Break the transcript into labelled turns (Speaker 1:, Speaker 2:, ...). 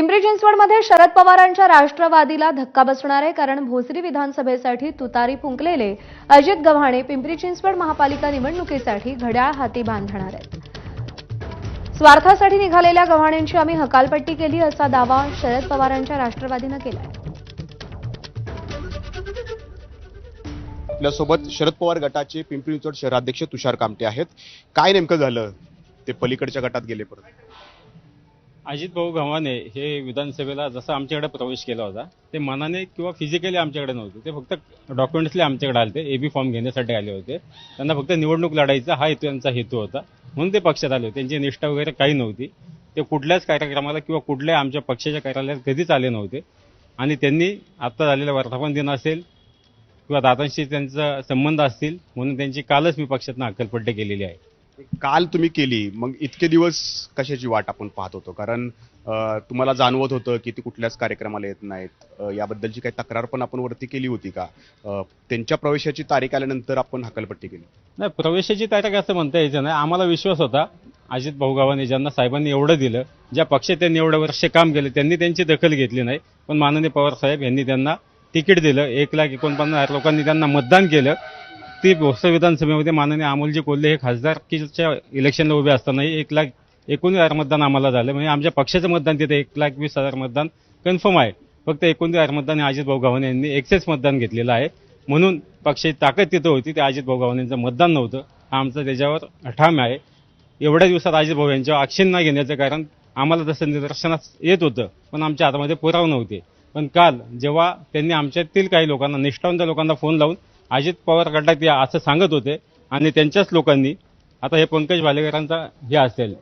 Speaker 1: पिंपरी चिंचवडमध्ये शरद पवारांच्या राष्ट्रवादीला धक्का बसणार आहे, कारण भोसरी विधानसभेसाठी तुतारी फुंकलेले अजित गव्हाणे पिंपरी चिंचवड महापालिका निवडणुकीसाठी घड्याळ हाती बांधणार आहेत. स्वार्थासाठी निघालेल्या गव्हाणेंची आम्ही हकालपट्टी केली असा दावा शरद पवारांच्या राष्ट्रवादीनं केलाय.
Speaker 2: आपल्यासोबत शरद पवार गटाचे पिंपरी चिंचवड शहराध्यक्ष तुषार कामटे आहेत. काय नेमकं झालं, ते पलीकडच्या गटात गेले परत?
Speaker 3: अजित भाऊ गव्हाणे हे विधानसभेला जसा आमच्याकडे प्रवेश केला होता ते मनाने किंवा फिजिकली आमच्याकडे नव्हते. ते फक्त डॉक्युमेंट्सली आमच्याकडे आले होते, एबी फॉर्म घेण्यासाठी आले होते. त्यांना फक्त निवडणूक लढायचा हा त्यांचा हेतू होता, म्हणून ते पक्षात आले होते. त्यांची निष्ठा वगैरे काही नव्हती. ते कुठल्याच कार्यक्रमाला किंवा कुठल्या आमच्या पक्षाच्या कार्यालयात कधीच आले नव्हते. आणि त्यांनी आता झालेला वर्धापन दिन असेल किंवा दादांशी त्यांचा संबंध असतील म्हणून त्यांची कालच मी पक्षातून हकालपट्टी केलेली आहे.
Speaker 2: काल तुम्ही केली, मग इतके दिवस कशाची वाट आपण पाहत होतो? कारण तुम्हाला जाणवत होतं की ते कुठल्याच कार्यक्रमाला येत नाहीत. याबद्दलची काही तक्रार पण आपण वरती केली होती का? त्यांच्या प्रवेशाची तारीख आल्यानंतर आपण हकालपट्टी केली?
Speaker 3: नाही, प्रवेशाची तारीख असं म्हणता यायचं नाही. आम्हाला विश्वास होता अजित भाऊ गव्हाणे ज्यांना साहेबांनी एवढं दिलं, ज्या पक्षात त्यांनी एवढं वर्ष काम केलं, त्यांनी त्यांची दखल घेतली नाही. पण माननीय पवार साहेब यांनी त्यांना तिकीट दिलं. 1,49,000 लोकांनी त्यांना मतदान केलं. ती भोसरी विधानसभेमध्ये माननीय अमोलजी कोल्हे हे खासदारकीच्या इलेक्शनला उभे असतानाही 1,19,000 मतदान आम्हाला झालं. म्हणजे आमच्या पक्षाचं मतदान तिथे 1,20,000 मतदान कन्फर्म आहे. फक्त 19,000 मतदान हे अजित भाऊ गव्हाणे यांनी एक्सेस मतदान घेतलेलं आहे. म्हणून पक्षाची ताकद तिथं होती, ते अजित भाऊ गव्हाणेंचं मतदान नव्हतं. हा आमचा त्याच्यावर ठाम आहे. एवढ्या दिवसात अजित भाऊ यांच्यावर ॲक्शन न घेण्याचं कारण आम्हाला तसं निदर्शनास येत होतं, पण आमच्या हातामध्ये पुरावे नव्हते. पण काल जेव्हा त्यांनी आमच्यातील काही लोकांना, निष्ठावंत लोकांना फोन लावून अजित पवार गटात या असं सांगत होते आणि त्यांच्याच लोकांनी, आता हे पंकज भालेकरांचा हे असेल